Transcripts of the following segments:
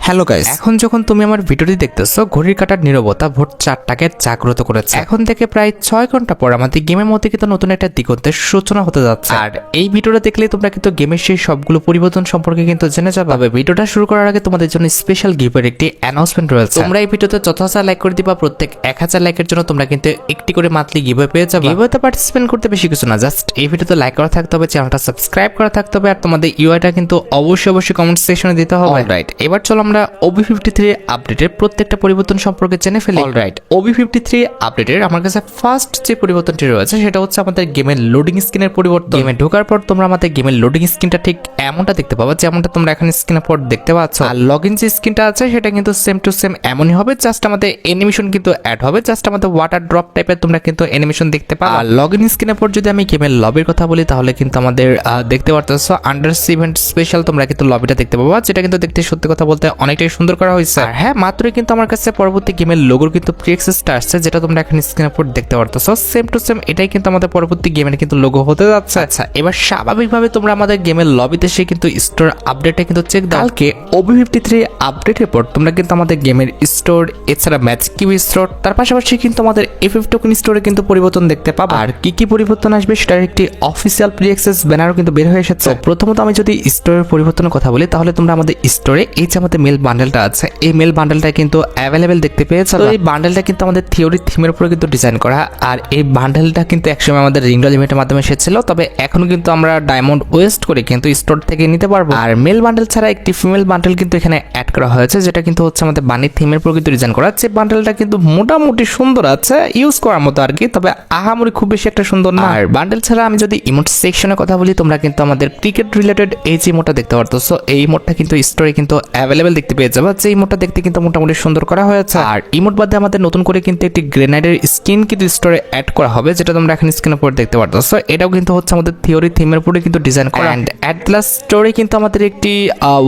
Hello guys, এখন যখন তুমি আমার ভিডিওটি দেখতেছো ঘড়ির কাঁটার নীরবতা ভোর 4টাকে জাগ্রত করেছে। এখন থেকে প্রায় 6 ঘন্টা পর আমাদের গেমের মধ্যে কিন্তু নতুন একটা দিগন্তের সূচনা হতে যাচ্ছে। আর এই ভিডিওটা দেখলে তোমরা কিন্তু গেমের সেই সবগুলো পরিবর্তন সম্পর্কে কিন্তু জেনে যাবে। তবে ভিডিওটা শুরু করার আগে তোমাদের জন্য স্পেশাল গিফটের একটি অ্যানাউন্সমেন্ট রয়েছে। তোমরা এই ভিডিওতে যথাযথ লাইক করে দিবা। প্রত্যেক 1000 লাইকের জন্য তোমরা কিন্তু একটি করে মান্থলি গিভওয়ে পেয়ে যাবে। গিভওয়েতে পার্টিসিপেট করতে বেশি কিছু না, জাস্ট এই ভিডিওতে লাইক করা থাকতে হবে, চ্যানেলটা সাবস্ক্রাইব করা থাকতে হবে, আর তোমাদের ইউআইটা কিন্তু অবশ্যই কমেন্ট সেকশনে দিতে হবে। অলরাইট, এবার চলো আমরা OB53 আপডেটের প্রত্যেকটা পরিবর্তন সম্পর্কে জেনে ফেলি। অলরাইট, OB53 আপডেটের আমার কাছে ফার্স্ট যে পরিবর্তনটি রয়েছে সেটা হচ্ছে আমাদের গেমের লোডিং স্ক্রিনের পরিবর্তন। গেমে ঢোকার পর তোমরা আমাদের গেমের লোডিং স্ক্রিনটা ঠিক এমনটা দেখতে পাবা, যেমনটা তোমরা এখানে স্ক্রিনের পর দেখতে পাচ্ছ। আর লগইন যে স্ক্রিনটা আছে সেটা কিন্তু সেম টু সেম এমনই হবে, জাস্ট আমাদের অ্যানিমেশন কিন্তু অ্যাড হবে, জাস্ট আমাদের ওয়াটার ড্রপ টাইপের তোমরা কিন্তু অ্যানিমেশন দেখতে পাবা। আর লগইন স্ক্রিনের পর যদি আমি গেমের লবির কথা বলি তাহলে কিন্তু আমাদের দেখতে পারতেছো আন্ডারসি ইভেন্ট স্পেশাল তোমরা কিন্তু লবিটা দেখতে পাবা, যেটা কিন্তু দেখতে সত্যি কথা বলতে অনেকটাই সুন্দর করা হয়েছে। আর হ্যাঁ, মাত্রই কিন্তু আমার কাছে পরবর্তী গেমের লোগোর কিন্তু প্রি অ্যাক্সেসটা আসছে, যেটা তোমরা এখন স্ক্রিনের উপর দেখতে পারতেছো। সেম টু সেম এটাই কিন্তু আমাদের পরবর্তী গেমের কিন্তু লোগো হতে যাচ্ছে। আচ্ছা, এবার স্বাভাবিকভাবে তোমরা আমাদের গেমের লবিতে এসে কিন্তু স্টোর আপডেটটা কিন্তু চেক দাও। কালকে OB53 আপডেটের পর তোমরা কিন্তু আমাদের গেমের স্টোর, এছাড়া ম্যাচ কিউ স্টোর, তার পাশাপাশি কিন্তু আমাদের FF টোকেন স্টোরে কিন্তু পরিবর্তন দেখতে পাবা। আর কি পরিবর্তন আসবে সেটার একটি অফিসিয়াল প্রি অ্যাক্সেস ব্যানারও কিন্তু বের হয়ে এসেছে। প্রথমত আমি যদি স্টোরের পরিবর্তনের কথা বলি তাহলে তোমরা আমাদের স্টোরে এই যে আমাদের মেল বান্ডেলটা আছে, এই মেল বান্ডেলটা কিন্তু অ্যাভেলেবেল দেখতে পেয়েছো। তো এই বান্ডেলটা কিন্তু আমাদের থিওরি থিমের উপরে কিন্তু ডিজাইন করা। আর এই বান্ডেলটা কিন্তু একসময় আমাদের রিংডল ইভেন্টের মাধ্যমে এসেছিল, তবে এখন কিন্তু আমরা ডায়মন্ড ওয়েস্ট করে কিন্তু স্টোর থেকে নিতে পারবো। আর মেল বান্ডেল ছাড়া একটি ফিমেল বান্ডেল কিন্তু এখানে অ্যাড করা হয়েছে, যেটা কিন্তু হচ্ছে আমাদের বানির থিমের উপর কিন্তু ডিজাইন করা। যে বান্ডেলটা কিন্তু মোটামুটি সুন্দর আছে, ইউজ করার মতো আর কি, তবে আহামরি খুব বেশি একটা সুন্দর না। আর বান্ডেল ছাড়া আমি যদি ইমোট সেকশনের কথা বলি, তোমরা কিন্তু আমাদের ক্রিকেট রিলেটেড এই যে ইমোটটা দেখতে পারতেছো, এই ইমোটটা কিন্তু স্টোরে কিন্তু অ্যাভেলেবেল দেখতে পেয়ে যাবে। যে ইমোটটা দেখতে কিন্তু মোটামুটি সুন্দর করা হয়েছে। আর ইমোট বাদে আমাদের নতুন করে কিন্তু একটি গ্রেনাইডের স্কিন কিন্তু স্টোরে অ্যাড করা হবে, যেটা তোমরা এখন স্ক্রিনের উপর দেখতে পারতেছো। এটাও কিন্তু হচ্ছে আমাদের থিওরি থিমের উপরে কিন্তু ডিজাইন করা। এন্ড অ্যাটলাস স্টোরে কিন্তু আমাদের একটি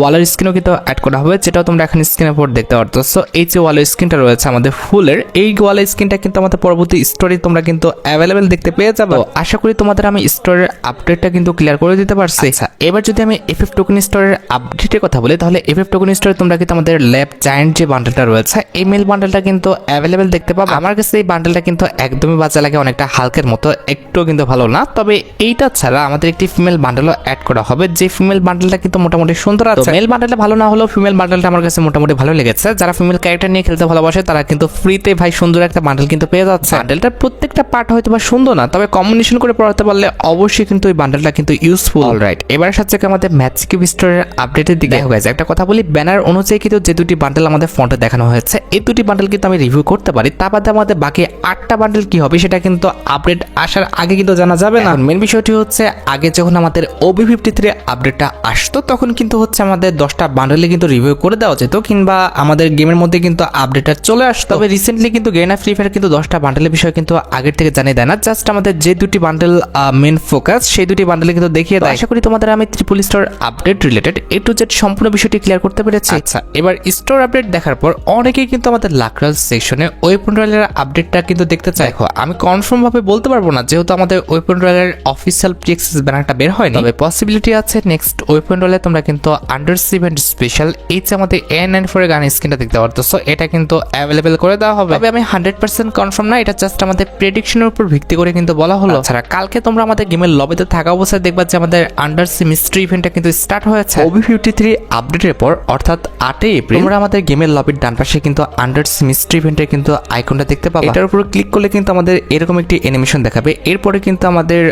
ওয়ালের স্কিনও কিন্তু অ্যাড করা হবে, যেটাও তোমরা এখন স্ক্রিনের উপর দেখতে পারতেছো। এই যে ওয়ালের স্কিনটা রয়েছে আমাদের ফুলের, এই ওয়ালের স্কিনটা কিন্তু আমাদের পরবর্তী স্টোরে তোমরা কিন্তু অ্যাভেলেবেল দেখতে পেয়ে যাবে। আশা করি তোমাদের আমি স্টোরের আপডেটটা কিন্তু ক্লিয়ার করে দিতে পারছি। আচ্ছা, এবার যদি আমি FF টোকেন স্টোরের আপডেটের কথা বলি তাহলে FF টোকেন স্টোরে তোমরা কিন্তু আমাদের ল্যাব জায়ান্ট যে বান্ডেলটা রয়েছে, এই মেল বান্ডেলটা কিন্তু অ্যাভেলেবেল দেখতে পাবো। আমার কাছে এই বান্ডেলটা কিন্তু একদমই বাজে লাগে, অনেকটা হালকের মতো, একটু কিন্তু ভালো না। তবে এইটা ছাড়া আমাদের একটি ফিমেল বান্ডেলও অ্যাড করা হবে, যে ফিমেল বান্ডেলটা কিন্তু মোটামুটি সুন্দর আছে। মেল বান্ডেলটা ভালো না হলেও ফিমেল বান্ডেলটা আমার কাছে মোটামুটি ভালো লেগেছে। যারা ফিমেল ক্যারেক্টার নিয়ে খেলতে ভালোবাসে তারা কিন্তু ফ্রিতে ভাই সুন্দর একটা বান্ডেল কিন্তু পেয়ে যাচ্ছে। বান্ডেলটার প্রত্যেকটা পার্ট হয়তো বা সুন্দর না, তবে কম্বিনেশন করে পড়াতে পারলে অবশ্যই কিন্তু এই বান্ডেলটা কিন্তু ইউজফুল। অলরাইট, এবার সাথে আমাদের ম্যাচ কিউ স্টোরের আপডেটের দিকে হয়ে গেছে। একটা কথা বলি, ব্যানার অনুযায়ী কিন্তু যে দুটি বান্ডেল আমাদের ফন্টে দেখানো হয়েছে, এই দুটি বান্ডেল কিন্তু আমি রিভিউ করতে পারি। তার বাদে আমাদের বাকি 8টা বান্ডেল কি হবে সেটা কিন্তু আপডেট আসার আগে কিন্তু জানা যাবে না। মেন বিষয়টি হচ্ছে, আগে যখন আমাদের OB53 আপডেটটা আসতো তখন কিন্তু হচ্ছে আমাদের 10টা বান্ডেলে কিন্তু রিভিউ করে দেওয়া যেত, কিংবা আমাদের গেমের মধ্যে কিন্তু আপডেটটা চলে আসতো। তবে রিসেন্টলি কিন্তু গেনা ফ্রি ফায়ার কিন্তু 10টা বান্ডেলের বিষয় কিন্তু আগের থেকে জানিয়ে দেয় না, জাস্ট আমাদের যে দুটি বান্ডেল মেন ফোকাস সেই দুটি বান্ডেলে কিন্তু দেখিয়ে দেয়। আশা করি তোমাদের আমি triple store update related A to Z সম্পূর্ণ বিষয়টি ক্লিয়ার করতে পেরেছি। আচ্ছা, এবার স্টোর আপডেট দেখার পর অনেকেই কিন্তু আমাদের লাকরাল সেকশনে ওয়েপন রয়্যালের আপডেটটা কিন্তু দেখতে চাই। আমি কনফার্ম ভাবে বলতে পারবো না, যেহেতু আমাদের ওয়েপন রয়্যালের অফিসিয়াল প্রি অ্যাক্সেস ব্যানারটা বের হয়নি, তবে পসিবিলিটি আছে নেক্সট ওয়েপন রয়্যালে তোমরা কিন্তু আন্ডারসি ইভেন্ট স্পেশাল এই যে আমাদের A94 এর গান স্কিনটা দেখতে পারতেছো, এটা কিন্তু অ্যাভেলেবেল করে দেওয়া হবে। তবে আমি 100% কনফার্ম না, এটা জাস্ট আমাদের প্রেডিকশনের উপর ভিত্তি করে কিন্তু বলা হলো। ছাড়া কালকে তোমরা আমাদের গেমের লবিতে থাকা অবস্থায় দেখবা যে আমাদের আন্ডারসি মিস্ট্রি ইভেন্টটা কিন্তু স্টার্ট হয়েছে। OB53 আপডেটের পর অর্থাৎ 8 এপ্রিল তোমরা আমাদের গেমের লবির ডান পাশে কিন্তু আন্ডারসি মিস্ট্রি ইভেন্টের কিন্তু আইকনটা দেখতে পাবে। এটার উপর ক্লিক করলে কিন্তু আমাদের এরকম একটি অ্যানিমেশন দেখাবে। এরপরে কিন্তু আমাদের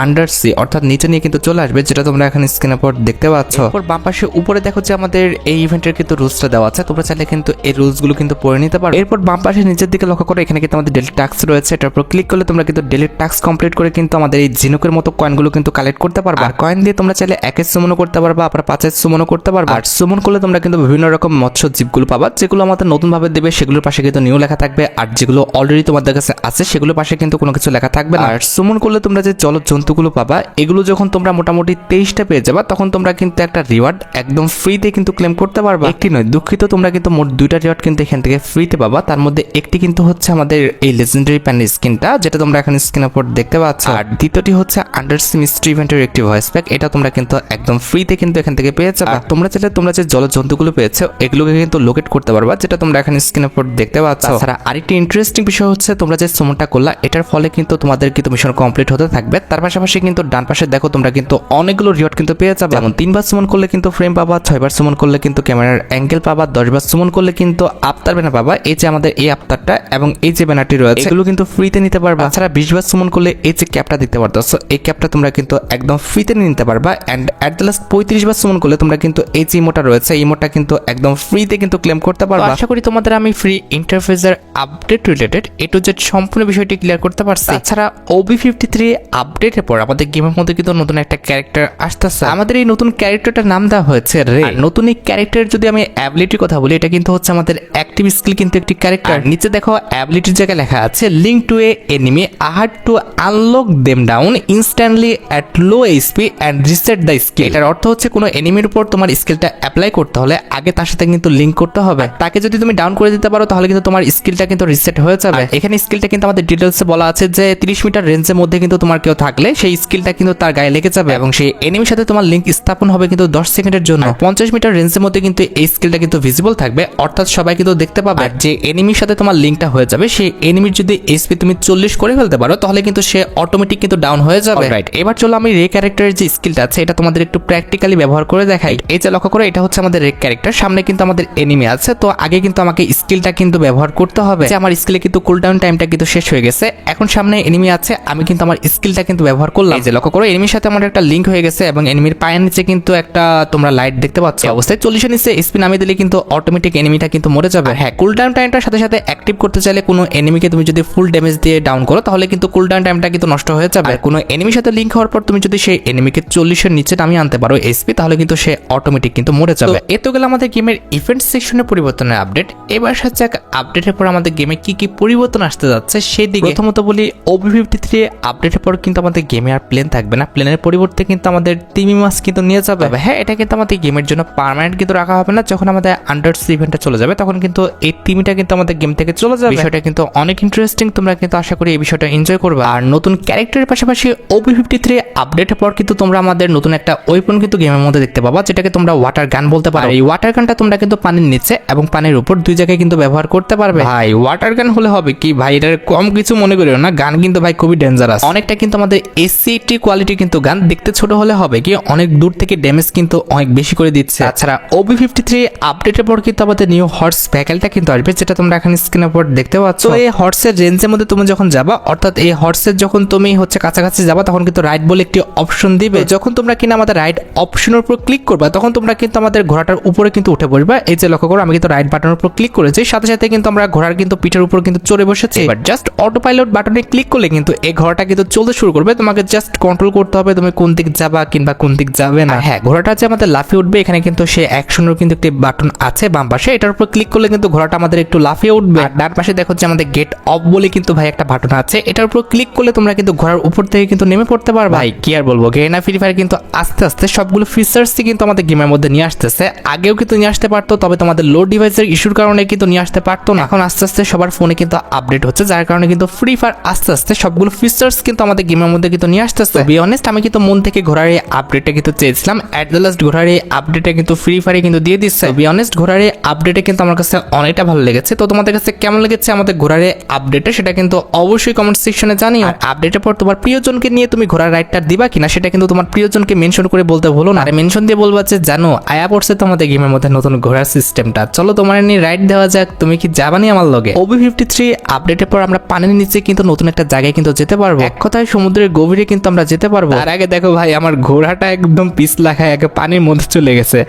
আন্ডারসি অর্থাৎ নিচে নিয়ে কিন্তু চলে আসবে, যেটা তোমরা এখন স্ক্রিনের উপর দেখতে পাচ্ছ। এরপর বাম পাশে উপরে দেখো যে আমাদের এই ইভেন্টের কিন্তু রুলসটা দেওয়া আছে, তোমরা চাইলে কিন্তু এই রুলসগুলো কিন্তু পড়ে নিতে পারো। এরপর বাম পাশে নিচের দিকে লক্ষ্য করো, এখানে কিন্তু আমাদের ডেলি টাস্ক রয়েছে। এটার উপর ক্লিক করলে তোমরা কিন্তু ডেলি টাস্ক কমপ্লিট করে কিন্তু আমাদের এই ঝিনুকের মতো কয়েনগুলো কিন্তু কালেক্ট করতে পারবে। আর কয়েন দিয়ে তোমরা চাইলে 1 সুমনও করতে পারবে, আবার 5 সুমনও করতে পারবে। আর সুমন করলে তোমরা কিন্তু বিভিন্ন রকম মৎস্য জীবগুলো পাবা, যেগুলো আমাদের নতুন ভাবে দেবে সেগুলোর পাশে কিন্তু নিউ লেখা থাকবে, আর যেগুলো অলরেডি তোমাদের কাছে আছে সেগুলোর পাশে কিন্তু কোনো কিছু লেখা থাকবে না। আর সুমন করলে তোমরা যে জলজ জন্তুগুলো পাবা, এগুলো যখন তোমরা মোটামুটি 23টা পেয়ে যাবা তখন তোমরা কিন্তু একটা রিওয়ার্ড একদম ফ্রিতে কিন্তু ক্লেম করতে পারবা। একটি নয়, দুঃখিত, তোমরা কিন্তু মোট 2টা রিওয়ার্ড কিন্তু এখান থেকে ফ্রিতে পাবা। তার মধ্যে একটি কিন্তু হচ্ছে আমাদের এই লেজেন্ডারি প্যান স্কিনটা, যেটা তোমরা এখন স্ক্রিনের উপর দেখতে পাচ্ছ। আর দ্বিতীয়টি হচ্ছে আন্ডারসি মিস্ট্রি ইভেন্টের একটি ভয়েস প্যাক, এটা তোমরা কিন্তু একদম ফ্রিতে কিন্তু এখান থেকে পেয়ে যাবে। তোমরা চাইলে তোমরা যে জলজ জন্তুগুলো পেয়েছো এগুলোকে কিন্তু লোকেট করতে পারবা, যেটা তোমরা এখানে স্ক্রিনের উপর দেখতে পাচ্ছ। তাছাড়া আরেকটি ইন্টারেস্টিং বিষয় হচ্ছে তোমরা যে সুমনটা করলা এটার ফলে কিন্তু তোমাদের কিন্তু মিশন কমপ্লিট হতে থাকবে। তার পাশাপাশি কিন্তু ডান পাশে দেখো তোমরা কিন্তু অনেকগুলো রিওয়ার্ড কিন্তু পেয়ে যাবে। যেমন 3 বার সুমন করলে কিন্তু ফ্রেম পাবা, 6 বার সুমন করলে কিন্তু ক্যামেরার অ্যাঙ্গেল পাবা, 10 বার সুমন করলে কিন্তু আফতার ব্যানার পাবা। এই যে আমাদের এই আফতারটা এবং এই যে ব্যানারটি রয়েছে এগুলো কিন্তু ফ্রিতে নিতে পারবা। তাছাড়া 20 বার সুমন করলে এই যে ক্যাপটা দেখতে পারতেছো এই ক্যাপটা তোমরা কিন্তু একদম ফ্রিতে নিতে পারবা। এন্ড এট দ্য লাস্ট 35 বার সুমন করলে তোমরা কিন্তু এই যে ইমোটা রয়েছে এই ইমোটা কিন্তু একদম ফ্রিতে কিন্তু ক্লেম করতে পারবা। আশা করি তোমাদের আমি ফ্রি ইন্টারফেসের update related A to Z সম্পূর্ণ বিষয়টি ক্লিয়ার করতে পারছি। তাছাড়া OB53 আপডেটের পর আমাদের গেমের মধ্যে কিন্তু নতুন একটা ক্যারেক্টার আসতেছে। আমাদের এই নতুন ক্যারেক্টারটার নাম দেওয়া হয়েছে রে। নতুন এই ক্যারেক্টারের যদি আমি অ্যাবিলিটির কথা বলি এটা কিন্তু হচ্ছে আমাদের অ্যাক্টিভ স্কিল কিন্তু একটি ক্যারেক্টার। নিচে দেখো অ্যাবিলিটির জায়গায় লেখা আছে লিঙ্ক টু এ এনিমি আহার two unlock them down instantly at low HP and reset the skill. এটার অর্থ হচ্ছে কোনো এনিমির উপর তোমার স্কিলটা অ্যাপ্লাই করতে হলে আগে তার সাথে কিন্তু লিঙ্ক করতে হবে। তাকে যদি তুমি ডাউন করে দিতে পারো তাহলে কিন্তু তোমার স্কিলটা কিন্তু রিসেট হয়ে যাবে। এখানে স্কিলটা কিন্তু আমাদের ডিটেলসে বলা আছে যে 30 মিটার রেঞ্জের মধ্যে কিন্তু তোমার কেউ থাকলে সেই স্কিলটা কিন্তু তার গায়ে লেগে যাবে এবং সেই এনিমির সাথে তোমার লিঙ্ক স্থাপন হবে কিন্তু 10 সেকেন্ডের জন্য। 50 মিটার রেঞ্জের মধ্যে কিন্তু এই স্কিলটা কিন্তু ভিজিবল থাকবে, অর্থাৎ সবাই কিন্তু দেখতে পাবে। যে এনিমির সাথে তোমার লিঙ্কটা হয়ে যাবে সেই এনিমির যদি এইচপি তুমি 40 করে ফেলতে পারো তাহলে কিন্তু সে অটোমেটিক কিন্তু ডাউন হয়ে যাবে। রাইট, এবার চলো আমি রে ক্যারেক্টারের যে স্কিলটা আছে এটা তোমাদের একটু প্র্যাকটিক্যালি ব্যবহার করে দেখাই। এই যে লক্ষ্য করো এটা হচ্ছে আমাদের রে ক্যারেক্টার, সামনে কিন্তু আমাদের এনিমি আছে। তো আগে কিন্তু আমাকে স্কিলটা কিন্তু ব্যবহার করতে হবে। যে আমার স্কিলে কিন্তু কুলডাউন টাইমটা কিন্তু শেষ হয়ে গেছে, এখন সামনে এনিমি আছে, আমি কিন্তু আমার স্কিলটা কিন্তু ব্যবহার করলাম। এই যে লক্ষ্য করো এনিমির সাথে আমার একটা লিঙ্ক হয়ে গেছে এবং এনিমির পায়ের নিচে কিন্তু একটা তোমরা লাইট দেখতে পাচ্ছ। এই অবস্থায় 40 এর নিচে স্পিন নামিয়ে দিলে কিন্তু অটোমেটিক এনিমিটা কিন্তু মরে যাবে। হ্যাঁ, কুলডাউন টাইমটার সাথে সাথে অ্যাক্টিভ করতে চাইলে কোনো এনিমিকে তুমি যদি ফুল ড্যামেজ দিয়ে ডাউন করো তাহলে কিন্তু কুলডাউন টাইমটা কিন্তু নষ্ট হয়ে যাবে। কোনো এনিমির সাথে লিঙ্ক হওয়ার পর তুমি যদি সেই এনিমিকে 40 এর নিচে নামিয়ে আনতে পারো এসপি তাহলে কিন্তু সে অটোমেটিক কিন্তু মরে যাবে। এ তো গেল আমাদের গেমের ইভেন্ট সেকশনের পরিবর্তনের আপডেট। এবার সাথে আপডেটের পর আমাদের গেমে কি কি পরিবর্তন আসতে যাচ্ছে সেই দিকে প্রথমত বলি OB53 আপডেটের পর কিন্তু আমাদের গেমে আর প্লেন থাকবে না, প্লেনের পরিবর্তে কিন্তু আমাদের তিমি মাছ কিন্তু নিয়ে যাবে। হ্যাঁ, এটা কিন্তু আমাদের গেমের জন্য পার্মানেন্ট কিন্তু রাখা হবে না, যখন আমাদের আন্ডারসি ইভেন্টটা চলে যাবে তখন কিন্তু এই তিমিটা কিন্তু আমাদের গেম থেকে চলে যাবে। বিষয়টা কিন্তু অনেক ইন্টারেস্টিং, তোমরা কিন্তু আশা করি এই বিষয়টা এনজয় করবে। আর নতুন ক্যারেক্টারের পাশাপাশি OB53 আপডেটের পর কিন্তু তোমরা আমাদের নতুন একটা ওয়েপন কিন্তু গেমের মধ্যে দেখতে পাবা, যেটাকে তোমরা ওয়াটার গান বলতে পারো। এই ওয়াটার গানটা তোমরা কিন্তু পানির নিচে এবং পানির উপর দুই জায়গায় কিন্তু ব্যবহার করতে পারবে। ভাই ওয়াটার গান হলে হবে কি ভাই, এটার কম কিছু মনে করিও না, গান কিন্তু ভাই খুবই ডেঞ্জারাস। অনেকটা কিন্তু আমাদের এসিটি কোয়ালিটি কিন্তু গান, দেখতে ছোট হলে হবে কি অনেক দূর থেকে ড্যামেজ কিন্তু অনেক বেশি করে দিচ্ছে। তাছাড়া OB53 আপডেটের পর কিন্তু আমাদের নিউ হর্স ভেহিকলটা কিন্তু আসবে, যেটা তোমরা এখানে স্ক্রিনের উপর দেখতে পাচ্ছ। এই হর্সের রেঞ্জের মধ্যে তুমি যখন যাবা, অর্থাৎ এই হর্সের যখন তুমি হচ্ছে কাছাকাছি যাবা তখন কিন্তু রাইড বলে একটি অপশন দিবে। যখন তোমরা কিনা আমাদের রাইড অপশনের উপর ক্লিক করবা তখন তোমরা কিন্তু আমাদের ঘোড়াটার উপরে কিন্তু উঠে পড়বা। এই যে লক্ষ্য করো আমি কিন্তু রাইড বাটনের উপর ক্লিক করেছি, সাথে সাথে কিন্তু আমরা ঘোড়ার কিন্তু পিঠের উপর কিন্তু চড়ে বসেছি। এবার জাস্ট অটো পাইলট বাটনে ক্লিক করলে কিন্তু এই ঘোড়াটা কিন্তু চলতে শুরু করবে, তোমাকে জাস্ট কন্ট্রোল করতে হবে তুমি কোন দিক যাবা কিংবা কোন দিক যাবে না। হ্যাঁ, ঘোড়াটা যে আমাদের লাফিয়ে উঠবে এখানে কিন্তু সে অ্যাকশনের কিন্তু একটি বাটন আছে বাম পাশে, এটার উপর ক্লিক করলে কিন্তু ঘোড়াটা আমাদের একটু লাফিয়ে উঠবে। আর ডান পাশে দেখো যে আমাদের গেট অফ বলে কিন্তু ভাই একটা বাটন আছে, এটার উপর ক্লিক করলে তোমরা কিন্তু ঘোড়ার উপর থেকে কিন্তু নেমে পড়তে পারবে। ভাই কি আর বলবো, গেরিনা ফ্রি ফায়ার কিন্তু আস্তে আস্তে সবগুলো ফিচার্সই কিন্তু আমাদের গেমের মধ্যে নিয়ে আসতেছে। আগেও কিন্তু নিয়ে আসতে পারতো, তবে তোমাদের লো ডিভাইসের ইস্যুর কারণে কিন্তু নিয়ে আসতে পারতো না। এখন আস্তে আস্তে সবার ফোনে কিন্তু আপডেট হচ্ছে, যার কারণে কিন্তু ফ্রি ফায়ার আস্তে আস্তে সবগুলো ফিচার্স কিন্তু আমাদের গেমের মধ্যে কিন্তু নিয়ে আসতেছে। বি অনেস্ট আমি কিন্তু মন থেকে ঘোড়ার এই আপডেটটা কিন্তু চেয়েছিলাম, এট দ্য লাস্ট ঘোড়ার এই আপডেটটা কিন্তু ফ্রি ফায়ারে কিন্তু দিয়ে দিচ্ছে। বি অনেস্ট ঘোড়ার এই আপডেটে কিন্তু আমার কাছে অনেকটা ভালো লেগেছে। তো তোমাদের কাছে কেমন লেগেছে আমাদের ঘোড়ার এই আপডেটে সেটা কিন্তু অবশ্যই কমেন্ট সেকশনে জানিও। আর আপডেটের পর তোমার প্রিয়জনকে নিয়ে তুমি ঘোড়ার রাইডটা দিবা কিনা সেটা কিন্তু তোমার প্রিয়জনকে মেনশন করে বলতে ভুলো না। আর মেনশন দিয়ে বলবা যে জানো আয়া পড়ছে তো আমাদের গেমের মধ্যে নতুন ঘোড়ার সিস্টেমটা, চলো তোমার নিয়ে রাইড দেওয়া যাক, তুমি কি যাবানি আমার লগে। OB53 আপডেটের পর আমরা পানির নিচে কিন্তু নতুন একটা জায়গায় কিন্তু যেতে পারবো, এক কথায় সমুদ্রের গভীরে কিন্তু আমরা যেতে পারবো। তার আগে দেখো ভাই আমার ঘোড়াটা একদম পিছলা খায় একে পানির মধ্যে চলে গেছে।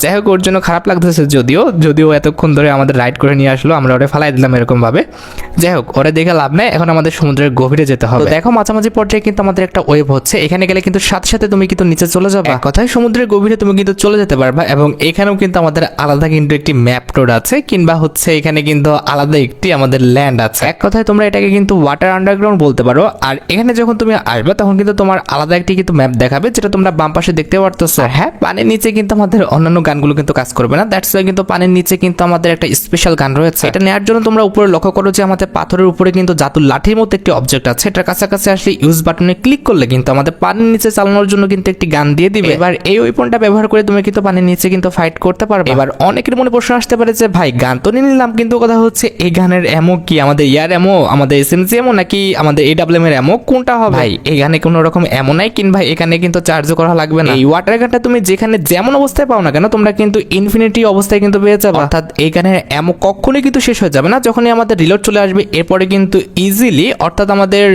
যাই হোক ওর জন্য খারাপ লাগতেছে, যদিও এতক্ষণ ধরে আমাদের রাইড করে নিয়ে আসলো, আমরা ওরে ফালাই দিলাম এরকম ভাবে। যাই হোক ওরে দেখে লাভ নেই, এখন আমাদের সমুদ্রের গভীরে যেতে হবে। দেখো মাঝামাঝি পর্যায়ে কিন্তু আমাদের একটা ওয়েভ হচ্ছে, এখানে গেলে কিন্তু সাথে সাথে তুমি কিন্তু নিচে চলে যাবে। এক কথায় সমুদ্রের গভীরে তুমি কিন্তু চলে যেতে পারবা এবং এখানেও কিন্তু আমাদের আলাদা কিন্তু একটি ম্যাপ রোড আছে, কিংবা হচ্ছে এখানে কিন্তু আলাদা একটি আমাদের ল্যান্ড আছে। এক কথায় তোমরা এটাকে কিন্তু ওয়াটার আন্ডারগ্রাউন্ড বলতে পারো। আর এখানে যখন তুমি আসবে তখন কিন্তু তোমার আলাদা একটি কিন্তু ম্যাপ দেখাবে, যেটা তোমরা বাম পাশে দেখতে পারতেছো। হ্যাঁ, পানির নিচে কিন্তু আমাদের অন্যান্য গানগুলো কিন্তু কাজ করবে না, দ্যাটস ওয়াই কিন্তু পানির নিচে কিন্তু আমাদের একটা স্পেশাল গান রয়েছে। এটা নেওয়ার জন্য তোমরা উপরে লক্ষ্য করো যে আমাদের পাথরের উপরে কিন্তু জাদুর লাঠির মতো একটি অবজেক্ট আছে, এটার কাছাকাছি আসলে ইউজ বাটনে ক্লিক করলে কিন্তু আমাদের পানির নিচে চালানোর জন্য কিন্তু একটি গান দিয়ে দিবে। এবার এই ওয়েপনটা ব্যবহার করে তুমি কিন্তু পানির নিচে কিন্তু ফাইট করতে করতে পারবে। এবার অনেকের মনে প্রশ্ন আসতে পারে যে ভাই গান তো নিয়ে নিলাম, কিন্তু কথা হচ্ছে এই গানের এমো কি আমাদের ইয়ার এমো, আমাদের এসএমজি এমো, নাকি আমাদের এডাব্লিউএম এর এমো, কোনটা হবে? ভাই এই গানে কোনো রকম এমো নাই, কিংবা এখানে কিন্তু চার্জও করা লাগবে না। এই ওয়াটার গানটা তুমি যেখানে যেমন অবস্থায় পাও না কেন, তোমরা কিন্তু ইনফিনিটি অবস্থায় কিন্তু পেয়ে যাবে। অর্থাৎ এই গানের এমো কখনোই কিন্তু শেষ হয়ে যাবে না। যখনই আমাদের রিলোড চলে আসবে এরপরে কিন্তু ইজিলি, অর্থাৎ আমাদের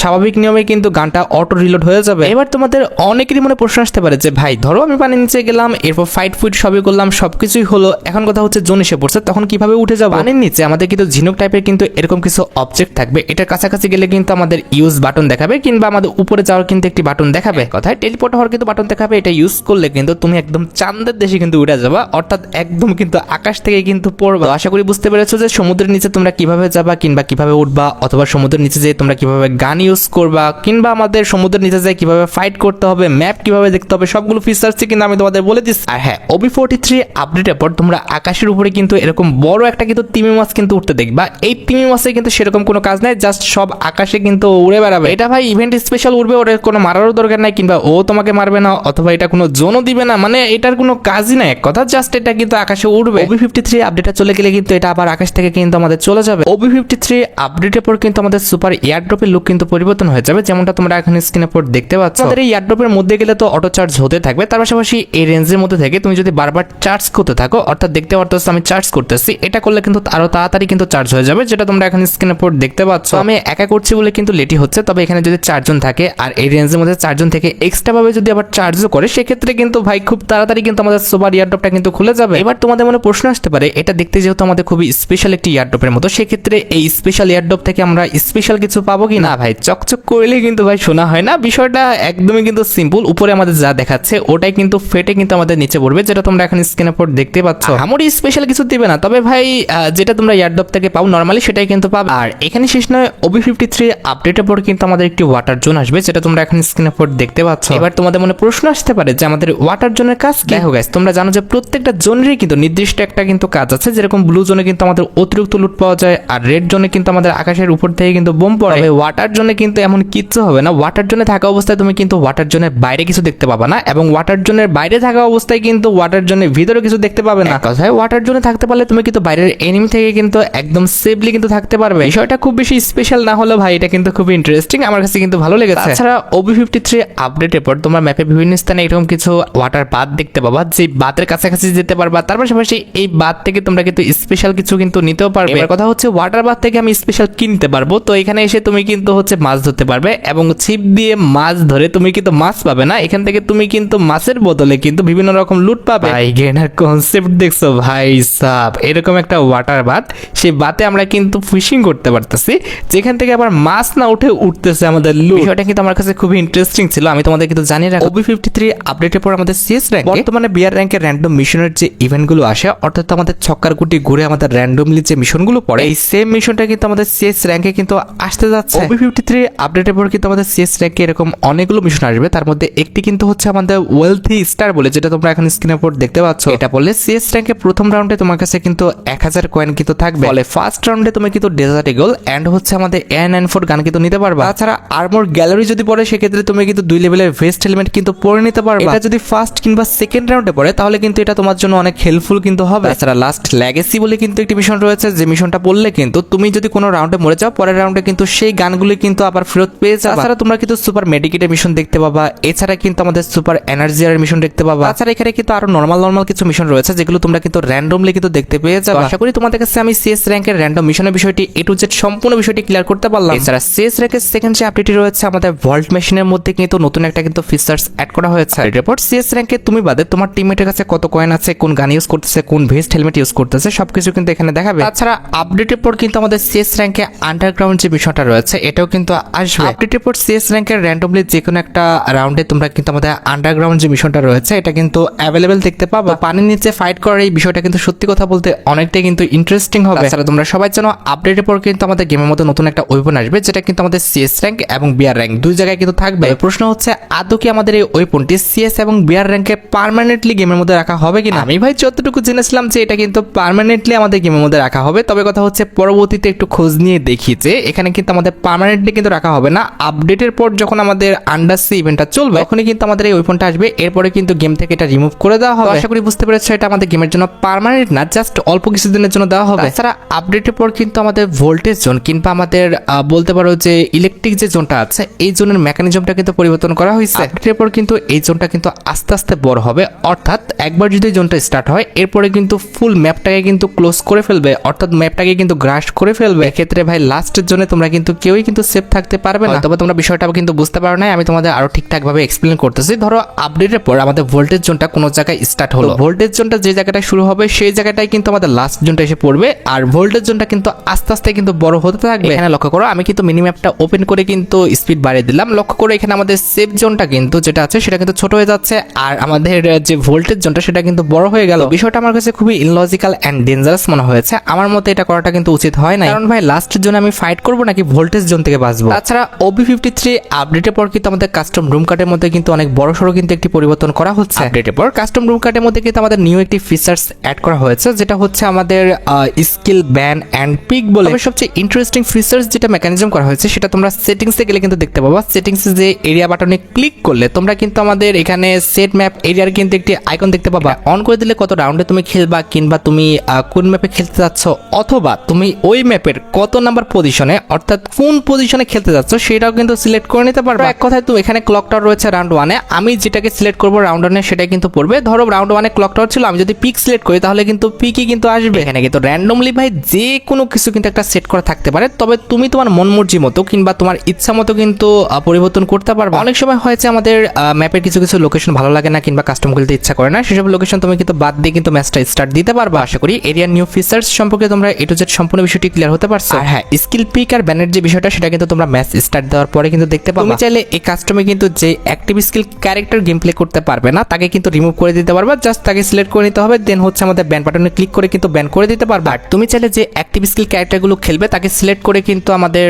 স্বাভাবিক নিয়মে কিন্তু গানটা অটো রিলোড হয়ে যাবে। এবার তোমাদের অনেকেরই মনে প্রশ্ন আসতে পারে যে ভাই ধরো আমি পানি নিচে গেলাম, এরপর ফাইট ফুইট সবই করলাম, সবকিছুই হলো, এখন কথা হচ্ছে জোন এসে পড়ছে, তখন কিভাবে উঠে যাবো? পানির নিচে আমাদের কিন্তু ঝিনুক টাইপের কিন্তু এরকম কিছু অবজেক্ট থাকবে, এটার কাছাকাছি গেলে কিন্তু আমাদের ইউজ বাটন দেখাবে, কিংবা আমাদের উপরে যাওয়ার কিন্তু একটি বাটন দেখাবে। কথায় টেলিপোর্ট হওয়ার কিন্তু বাটন দেখাবে। এটা ইউজ করলে কিন্তু তুমি একদম চাঁদের দেশে কিন্তু উঠে যাবা, অর্থাৎ একদম কিন্তু আকাশ থেকে কিন্তু পড়বা। আশা করি বুঝতে পেরেছো যে সমুদ্রের নিচে তোমরা কিভাবে যাবা, কিংবা কিভাবে উঠবা, অথবা সমুদ্রের নিচে যেয়ে তোমরা কিভাবে গান ইউজ করবা, কিংবা আমাদের সমুদ্রের নিচে যেয়ে কিভাবে ফাইট করতে হবে, ম্যাপ কিভাবে দেখতে হবে, সবগুলো ফিচার্স কিন্তু আমি তোমাদের বলে দিচ্ছি। আর হ্যাঁ, OB43 আপডেটের পর তোমরা আকাশের উপরে কিন্তু এরকম বড় একটা কিন্তু তিমি মাছ কিন্তু উঠতে দেখবা। এই তিমি মাছে কিন্তু সেরকম কোনো কাজ নাই, জাস্ট সব আকাশে কিন্তু উড়ে বেড়াবে। এটা ভাই ইভেন্ট স্পেশাল উড়বে, ওর কোনো মারারও দরকার নাই, কিংবা ও তোমাকে মারবে না, অথবা এটা কোনো জোনও দিবে না, মানে এটার কোনো কাজই নাই এক কথা, জাস্ট এটা কিন্তু আকাশে উড়বে। OB53 আপডেটটা চলে গেলে কিন্তু এটা আবার আকাশ থেকে কিন্তু আমাদের চলে যাবে। OB53 আপডেটের পর কিন্তু আমাদের সুপার এয়ারড্রপের লুক কিন্তু পরিবর্তন হয়ে যাবে, যেমনটা তোমরা এখানে স্ক্রিনের উপর দেখতে পাচ্ছ। আমাদের এই এয়ারড্রপের মধ্যে গেলে তো অটো চার্জ হতে থাকবে, তার পাশাপাশি এই রেঞ্জের মধ্যে থেকে তুমি যদি বারবার চার্জ করতে থাকো, অর্থাৎ দেখতে পারতো আমি চার্জ করতেছি, এটা করলে কিন্তু আরো তাড়াতাড়ি কিন্তু চার্জ হয়ে যাবে, যেটা তোমরা এখানে স্ক্রিনের উপর দেখতে পাচ্ছ। আমি একা করছি বলে কিন্তু লেটই হচ্ছে, তবে এখানে যদি চারজন থাকে আর এই রেঞ্জের মধ্যে চারজন থেকে এক্সট্রা ভাবে যদি আবার চার্জও করে, সেক্ষেত্রে কিন্তু ভাই খুব তাড়াতাড়ি কিন্তু আমাদের সুপার এয়ারড্রপটা কিন্তু খুলে যাবে। এবার তোমাদের মনে প্রশ্ন আসতে পারে, এটা দেখতে যেহেতু আমাদের খুবই স্পেশাল একটি এয়ারড্রপের মতো, সেক্ষেত্রে এই স্পেশাল এয়ারড্রপ থেকে আমরা স্পেশাল কিছু পাবো কি না? ভাই চকচক করলে কিন্তু ভাই শোনা হয় না, বিষয়টা একদমই কিন্তু সিম্পল। উপরে আমাদের যা দেখাচ্ছে ওটাই কিন্তু ফেটে কিন্তু আমাদের নিচে পড়বে, যেটা তোমরা এখন স্ক্রিনের উপর দেখতে পাচ্ছ। আমারই স্পেশাল কিছু দিবে না, তবে ভাই যেটা তোমরা এয়ারড্রপ থেকে পাও নরমালি সেটাই কিন্তু পাবে। আর এখানে শেষ নয়, OB53 আপডেটের পর কিন্তু আমাদের একটি ওয়াটার জোন আসবে, যেটা তোমরা এখন স্ক্রিনের উপর দেখতে পাচ্ছ। এবার তোমাদের মনে প্রশ্ন আসতে পারে যে আমাদের ওয়াটার জোনের কাজ কি? দেখো গাইস, তোমরা জানো যে প্রত্যেকটা জোনেরই কিন্তু নির্দিষ্ট একটা কিন্তু কাজ আছে, যেরকম ব্লু জোনে কিন্তু আমাদের অতিরিক্ত লুট পাওয়া যায়, আর রেড জোনে কিন্তু আমাদের আকাশের উপর থেকে কিন্তু বোম পড়ে। তবে ওয়াটার জোনে কিন্তু এমন কিচ্ছু হবে না। ওয়াটার জোনে থাকা অবস্থায় তুমি কিন্তু ওয়াটার জোনের বাইরে কিছু দেখতে পাবা না, এবং ওয়াটার জোনের বাইরে থাকা অবস্থায় কিন্তু ওয়াটার জোনের ভিতরে কিছু দেখতে পাবে না। কথায় ওয়াটার জোনে থাকতে পারলে তুমি কিন্তু বাইরের এনিমি থেকে কিন্তু একদম সেফলি কিন্তু থাকতে পারবে। বিষয়টা খুব বেশি স্পেশাল না হলো ভাই, এটা কিন্তু খুব ইন্টারেস্টিং, আমার কাছে কিন্তু ভালো লেগেছে। তাছাড়া OB53 আপডেটের পর তোমরা ম্যাপে বিভিন্ন স্থানে এরকম কিছু ওয়াটার বাথ দেখতে পাবা, যে বাথের কাছাকাছি যেতে পারবা, তার পাশাপাশি এই বাথ থেকে তোমরা কিন্তু স্পেশাল কিছু কিন্তু নিতেও পারবে। এবার কথা হচ্ছে ওয়াটার বাথ থেকে আমি স্পেশাল কি নিতে পারবো? তো এখানে এসে তুমি কিন্তু হচ্ছে মাছ ধরতে পারবে, এবং ছিপ দিয়ে মাছ ধরে তুমি কিন্তু মাছ পাবে না, এখান থেকে তুমি কিন্তু মাছের বদলে কিন্তু বিভিন্ন রকম লুট পাবে। ভাই গেনার কনসেপ্ট দেখছো ভাই সাব, এরকম একটা ওয়াটার বাথ, সেই বাতে আমরা কিন্তু ফিশিং করতে পারতেছি, যেখান থেকে আবার মাছ না উঠে উঠতেছে আমাদের লুট। বিষয়টা কিন্তু আমার কাছে খুবই ইন্টারেস্টিং ছিল, আমি তোমাদের কিন্তু জানিয়ে রাখি। OB53 আপডেটের পর আমাদের CS র্যাঙ্ক, বর্তমানে বিআর র্যাঙ্কের র্যান্ডম মিশনের যে ইভেন্টগুলো আসে, অর্থাৎ আমাদের ছক্কার গুটি ঘুরে আমাদের র্যান্ডমলি যে মিশনগুলো পড়ে, এই সেম মিশনটা কিন্তু আমাদের CS র্যাঙ্কে কিন্তু আসতে যাচ্ছে। OB53 আপডেটের পর কিন্তু আমাদের CS র্যাঙ্কে এরকম অনেকগুলো মিশন আসবে, তার মধ্যে একটি কিন্তু হচ্ছে আমাদের ওয়েলথি স্টার বলে, যেটা তোমরা এখন স্ক্রিনের উপর দেখতে পাচ্ছ। এটা বললে CS র্যাঙ্কে প্রথম রাউন্ডে তোমার কাছে কিন্তু 1000 কয়েন কিন্তু থাকবে, ফলে ফার্স্ট রাউন্ডে তুমি কিন্তু ডেজার্ট ইগল এন্ড হচ্ছে আমাদের AN94 গান কিন্তু নিতে পারবা। তাছাড়া আর্মর গ্যালারি যদি পড়ে, সেক্ষেত্রে তুমি কিন্তু 2 লেভেলের ভেস্ট হেলমেট কিন্তু পরে নিতে পারবা। এটা যদি ফার্স্ট কিংবা সেকেন্ড রাউন্ডে পড়ে, তাহলে কিন্তু এটা তোমার জন্য অনেক হেল্পফুল কিন্তু হবে। তাছাড়া লাস্ট লেগেসি বলে কিন্তু একটি মিশন রয়েছে, যে মিশনটা পড়লে কিন্তু তুমি যদি কোনো রাউন্ডে মরে যাও, পরের রাউন্ডে কিন্তু সেই গানগুলি কিন্তু আবার ফেরত পেয়ে যাবে। তাছাড়া তোমরা কিন্তু সুপার মেডিকেটের মিশন দেখতে পাবা, এছাড়া কিন্তু আমাদের সুপার এনার্জিয়ার মিশন দেখতে পাবা। তাছাড়া এখানে কিন্তু আরো নরমাল কিছু মিশন রয়েছে, যেগুলো তোমরা কিন্তু র্যান্ডমলি কিন্তু দেখতে পেয়ে যাবে। আশা করি তোমাদের কাছে আমি CS র্যাঙ্কের র্যান্ডম মিশনের বিষয়টি A to Z সম্পূর্ণ বিষয়টি ক্লিয়ার করতে পারলাম। এছাড়া CS র্যাঙ্কের সেকেন্ড যে আপডেটটি রয়েছে, আমাদের ভল্ট মেশিনের মধ্যে কিন্তু নতুন একটা কিন্তু ফিচার্স অ্যাড করা হয়েছে। রিপোর্ট CS র্যাঙ্কে তুমি বাদে তোমার টিমমেটের কাছে কত কয়েন আছে, কোন গান ইউজ করতেছে, কোন ভেস্ট হেলমেট ইউজ করতেছে, সবকিছু কিন্তু এখানে দেখাবে। তাছাড়া আপডেটের পর কিন্তু আমাদের CS র্যাঙ্কে আন্ডারগ্রাউন্ড যে মিশনটা রয়েছে, এটাও কিন্তু আসবে। আপডেটের পর CS র্যাঙ্কের র্যান্ডমলি যে কোনো একটা রাউন্ডে তোমরা কিন্তু আমাদের আন্ডারগ্রাউন্ড যে মিশনটা রয়েছে, এটা কিন্তু অ্যাভেলেবেল দেখতে পাবা। পানির নিচে ফাইট করার এই বিষয়টা কিন্তু সত্যি কথা বলতে অনেকটাই কিন্তু ইন্টারেস্টিং হবে। তাছাড়া তোমরা সবাই জানো আপডেটের পর কিন্তু আমাদের গেমের মধ্যে নতুন একটা ওয়েপন আসবে, যেটা কিন্তু আমাদের CS র্যাঙ্ক এবং বিআর র্যাঙ্ক দুই জায়গায় কিন্তু থাকবে। প্রশ্ন হচ্ছে আদৌ কি আমাদের এই ওয়েপনটি CS এবং বিআর র্যাঙ্কে পার্মানেন্টলি গেমের মধ্যে রাখা হবে কিনা? আমি ভাই যতটুকু জেনেছিলাম যে এটা কিন্তু পার্মানেন্টলি আমাদের গেমের মধ্যে রাখা হবে, তবে কথা হচ্ছে পরবর্তীতে একটু খোঁজ নিয়ে দেখি যে এখানে কিন্তু আমাদের পার্মানেন্টলি কিন্তু রাখা হবে না। আপডেটের পর যখন আমাদের আন্ডারসি ইভেন্টটা চলবে, তখনই কিন্তু আমাদের এই ওয়েপনটা আসবে, এরপরে কিন্তু গেম থেকে এটা রিমুভ করে দেওয়া হবে। আশা করি বুঝতে পেরেছো এটা আমাদের গেমের জন্য পার্মানেন্ট না, জাস্ট অল্প কিছুদিনের জন্য দেওয়া হবে। তাছাড়া আপডেটের পর কিন্তু আমাদের ভোল্টেজ জোন কিংবা আমাদের বলতে পারো যে ইলেকট্রিক যে জোনটা আছে এই জোনের মেকানিজমটা কিন্তু পরিবর্তন করা হয়েছে। আপডেটের পর কিন্তু এই জোনটা কিন্তু আস্তে আস্তে বড় হবে, অর্থাৎ একবার যদি জোনটা স্টার্ট হয় এরপরে কিন্তু ফুল ম্যাপটাকে কিন্তু ক্লোজ করে ফেলবে, অর্থাৎ ম্যাপটাকে কিন্তু গ্রাস করে ফেলবে। এক্ষেত্রে ভাই লাস্টের জন্য তোমরা কিন্তু কেউই কিন্তু সেফ থাকতে পারবে না। তবে তোমরা বিষয়টা কিন্তু বুঝতে পারো না, আমি তোমাদের আরো ঠিকঠাক ভাবে এক্সপ্লেন করতেছি। ধরো আপডেটের পর আমাদের ভোল্টেজ জোনটা কোনো জায়গায় স্টার্ট হলো, ভোল্টেজ জোনটা যে জায়গাটায় শুরু হবে সেই জায়গাটায় কিন্তু আমাদের লাস্ট জোনটা এসে পড়বে, আর ভোল্টেজ জোনটা কিন্তু আস্তে আস্তে কিন্তু বড় হতে থাকবে। এখানে লক্ষ্য করো আমি কিন্তু মিনি ম্যাপটা ওপেন করে কিন্তু স্পিড বাড়িয়ে দিলাম। লক্ষ্য করো এখানে আমাদের সেফ জোনটা কিন্তু যেটা আছে সেটা কিন্তু ছোট হয়ে যাচ্ছে, আর আমাদের যে ভোল্টেজ জোনটা সেটা কিন্তু বড় হয়ে গেল। বিষয়টা আমার কাছে খুবই ইনলজিক্যাল এন্ড ডেঞ্জারাস মনে হয়েছে। আমার মতে এটা করাটা কিন্তু উচিত হয় না, কারণ ভাই লাস্টের জন্য আমি ফাইট করবো নাকি ভোল্টেজ জোন থেকে বাঁচবো। তাছাড়া OB53 আপডেটের পর কিন্তু আমাদের কাস্টম রুম কার্ডের মধ্যে কিন্তু অনেক বড় সড়ো কিন্তু একটি পরিবর্তন করা হচ্ছে। আপডেটের পর কাস্টম রুম কার্ডের মধ্যে কিন্তু আমাদের নিউ একটি ফিচার্স অ্যাড করা হয়েছে, যেটা হচ্ছে আমাদের স্কিল ব্যান এন্ড পিক বলে। সবচেয়ে ইন্টারেস্টিং ফিচার্স যেটা মেকানিজম করা হয়েছে সেটা তোমরা সেটিংসে গেলে কিন্তু দেখতে পাবা। সেটিংসে যে এরিয়া বাটনে ক্লিক করলে তোমরা কিন্তু আমাদের এখানে সেট ম্যাপ এরিয়ার কিন্তু একটি আইকন দেখতে পাবা। অন করে দিলে কত রাউন্ডে তুমি খেলবা, কিংবা তুমি কোন ম্যাপে খেলতে যাচ্ছ, অথবা তুমি ওই ম্যাপের কত নাম্বার পজিশনে অর্থাৎ কোন পজিশনে খেলতে যাচ্ছ সেটাও কিন্তু সিলেক্ট করে নিতে পারবে। এক কথায় তো এখানে ক্লক টাওয়ার রয়েছে রাউন্ড 1-এ, আমি যেটাকে সিলেক্ট করবো রাউন্ড 1-এ সেটাই কিন্তু পড়বে। ধরো রাউন্ড 1-এ ক্লক টাওয়ার ছিল, আমি যদি পিক সিলেক্ট করি তাহলে কিন্তু পিকই কিন্তু আসবে। এখানে কিন্তু র্যান্ডমলি ভাই যে কোনো কিছু কিন্তু একটা সেট করা থাকতে পারে, তবে তুমি তোমার মন মর্জি মতো কিংবা তোমার ইচ্ছা মতো কিন্তু পরিবর্তন করতে পারবে। অনেক সময় হয়েছে আমাদের ম্যাপের কিছু কিছু লোকেশন ভালো লাগে না কিংবা কাস্টম খেলতে ইচ্ছা করে না, সেসব লোকেশন তুমি কিন্তু বাদ দিয়ে কিন্তু ম্যাচটা স্টার্ট দিতে পারবে। আশা করি এরিয়ার নিউ ফিচার্স সম্পর্কে তোমরা A to Z সম্পূর্ণ বিষয়টি ক্লিয়ার হতে পারছো। আর হ্যাঁ, স্কিল পিক আর ব্যানের যে বিষয়টা সেটা কিন্তু তোমরা ম্যাচ স্টার্ট দেওয়ার পরে কিন্তু দেখতে পাবে। তুমি চাইলে এই কাস্টমে কিন্তু যে active skill character game play করতে পারবে না তাকে কিন্তু রিমুভ করে দিতে পারবে, জাস্ট তাকে সিলেক্ট করে নিতে হবে, দেন হচ্ছে আমাদের ব্যান বাটনে ক্লিক করে কিন্তু ব্যান করে দিতে পারবে। আর তুমি চাইলে যে অ্যাক্টিভ স্কিল ক্যারেক্টারগুলো খেলবে তাকে সিলেক্ট করে কিন্তু আমাদের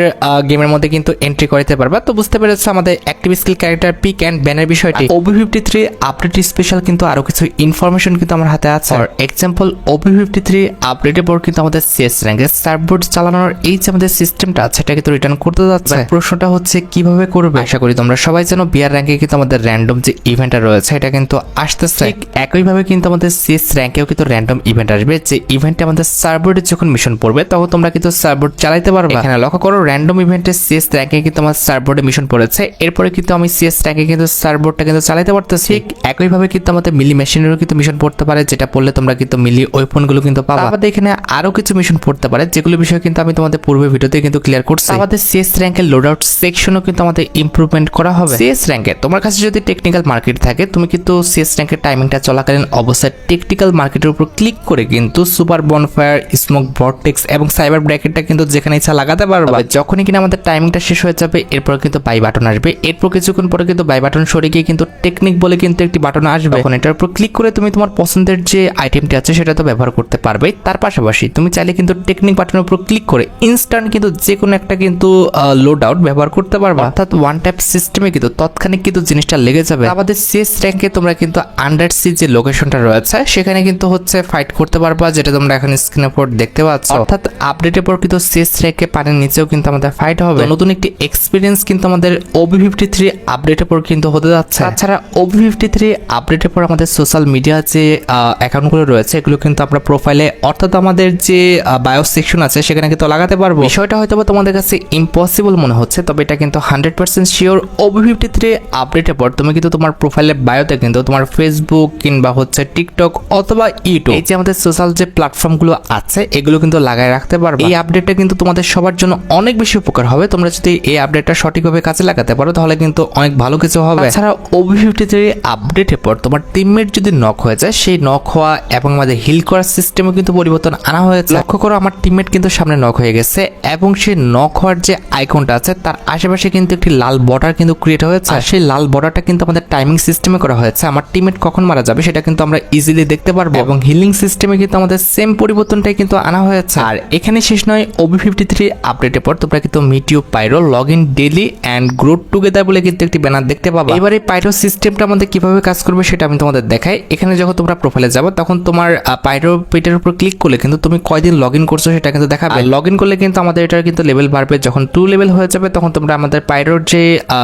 গেমের মধ্যে কিন্তু এন্ট্রি করতে পারবে। তো বুঝতে পেরেছো আমাদের active skill character pick and ব্যানের বিষয়টি। OB53 আপডেট স্পেশাল কিন্তু আরো কিছু ইনফরমেশন কিন্তু আমার হাতে আছে। ফর এক্সাম্পল OB53 আপডেটের পর কিন্তু আমাদের CS র্যাঙ্কের সার্ভার চালানোর এই যে আমাদের সিস্টেমটা আছে সেটা কিন্তু রিটার্ন করতে যাচ্ছে। প্রশ্নটা হচ্ছে কিভাবে করবে। আশা করি তোমরা সবাই জানো বিআর র্যাঙ্কে কিন্তু আমাদের র্যান্ডম যে ইভেন্টটা রয়েছে এটা কিন্তু আসতেছে। একইভাবে কিন্তু আমাদের CS র্যাঙ্কেও কিন্তু র্যান্ডম ইভেন্ট আসবে, যে ইভেন্টে আমাদের সার্ভারে যখন মিশন পড়বে তখন তোমরা কিন্তু সার্ভার চালাতে পারবে। এখানে লক্ষ্য করো র্যান্ডম ইভেন্টে CS র্যাঙ্কে কিন্তু আমার সার্ভারে মিশন পড়েছে, এরপরে কিন্তু আমি CS র্যাঙ্কে কিন্তু সার্ভারটা কিন্তু চালাতে পারতেছি। একইভাবে কিন্তু আমাদের মিলি মেশিনেরও কিন্তু মিশন পড়তে পারে, যেটা পড়লে তোমরা কিন্তু মিলি ওয়েপনগুলো কিন্তু পাবা। আমাদের এখানে আরো কিছু মিশন পড়তে পারে যেগুলো বিষয় কিন্তু আমি তোমাদের পূর্বে ভিডিওতে কিন্তু ক্লিয়ার করছি। আমাদের CS র্যাঙ্কের লোড আউট সেকশনও কিন্তু আমাদের ইমপ্রুভমেন্ট করা হবে। CS র্যাঙ্কে তোমার কাছে যদি টেকনিক্যাল মার্কেট থাকে তুমি কিন্তু CS র্যাঙ্কের টাইমিংটা চলাকালীন অবস্থায় টেকনিক্যাল মার্কেটের উপর ক্লিক করে কিন্তু সুপার বনফায়ার, স্মোক ভর্টেক্স এবং সাইবার ব্র্যাকেটটা কিন্তু যেখানে ইচ্ছা লাগাতে পারবে। যখনই কিনা আমাদের টাইমিংটা শেষ হয়ে যাবে এরপর কিন্তু বাই বাটন আসবে, এরপর কিছুক্ষণ পরে কিন্তু বাই বাটন সরে গিয়ে কিন্তু টেকনিক বলে কিন্তু একটি বাটন আসবে। তখন এটার উপর ক্লিক করে তুমি তোমার পছন্দের যে আইটেমটি আছে সেটা তো ব্যবহার করতে পারবে। তার পাশাপাশি তুমি চাইলে কিন্তু টেকনিক বাটনের উপর ক্লিক করে ইনস্ট্যান্ট কিন্তু যে কোনো একটা কিন্তু লোড আউট ব্যবহার করতে পারবে, অর্থাৎ ওয়ান ট্যাপ সিস্টেমে কিন্তু তৎক্ষণিক কিন্তু জিনিসটা লেগে যাবে। আমাদের CS র্যাঙ্কে তোমরা কিন্তু আন্ডারসি যে লোকেশনটা রয়েছে সেখানে কিন্তু হচ্ছে ফাইট করতে পারবা, যেটা তোমরা এখন স্ক্রিনের উপর দেখতে পাচ্ছ। অর্থাৎ আপডেটের পর কিন্তু CS র্যাঙ্কে পানির নিচেও কিন্তু আমাদের ফাইট হবে। নতুন একটি এক্সপিরিয়েন্স কিন্তু আমাদের OB53 আপডেটের পর কিন্তু হতে যাচ্ছে। তাছাড়া OB53 আপডেটের পর আমাদের সোশ্যাল মিডিয়া যে অ্যাকাউন্টগুলো রয়েছে এগুলো কিন্তু আমরা প্রোফাইলে অর্থাৎ আমাদের যে বায়ো সেকশন আছে সেখানে কিন্তু লাগাতে পারবো। বিষয়টা হয়তো তোমাদের কাছে ইম্পসিবল মনে হচ্ছে, তবে এটা কিন্তু 100% শিওর। OB53 আপডেটের পর তুমি কিন্তু তোমার প্রোফাইলের বায়োতে কিন্তু তোমার ফেসবুক কিংবা হচ্ছে টিকটক অথবা ইউটিউব এই যে আমাদের সোশ্যাল যে প্ল্যাটফর্মগুলো আছে এগুলো কিন্তু লাগায় রাখতে পারবে। এই আপডেটটা কিন্তু তোমাদের সবার জন্য অনেক বেশি উপকার হবে। তোমরা যদি এই আপডেটটা সঠিকভাবে কাজে লাগাতে পারো তাহলে কিন্তু অনেক ভালো কিছু হবে। এছাড়া OB53 আপডেটের পর তোমার টিমমেট যদি নক হয়ে যায় সেই নক হওয়া এবং আমাদের হিল করার সিস্টেমে কিন্তু পরিবর্তন আনা হয়েছে। লক্ষ্য করো আমার টিমমেট কিন্তু সামনে নক হয়ে গেছে এবং সেই নক হওয়ার যে আইকনটা আছে তার আশেপাশে কিন্তু একটি লাল বর্ডার কিন্তু ক্রিয়েট হয়েছে, আর সেই লাল বর্ডারটা কিন্তু আমাদের টাইমিং সিস্টেমে করা হয়েছে। আমার টিমমেট কখন মারা যাবে সেটা কিন্তু আমরা ইজিলি দেখতে পারবো, এবং হিলিং সিস্টেমে কিন্তু আমাদের সেম পরিবর্তনটাই কিন্তু আনা হয়েছে। আর এখানে শেষ নয়, OB53 আপডেটের পর তোমরা কিন্তু meet you pyro log in daily and grow together বলে কিন্তু একটি ব্যানার দেখতে পাবা। এবারে পাইরো সিস্টেমটা আমাদের কিভাবে কাজ করবে সেটা আমি তোমাদের দেখাই। এখানে যখন তোমরা প্রোফাইলে যাবে তখন তোমার পাইরো পেটের উপর ক্লিক করলে কিন্তু তুমি কয়দিন লগ ইন করছো সেটা কিন্তু দেখাবে। লগ ইন করলে কিন্তু আমাদের এটার কিন্তু লেভেল বাড়বে, যখন 2 লেভেল হয়ে যাবে তখন তোমরা আমাদের পাইরোর যে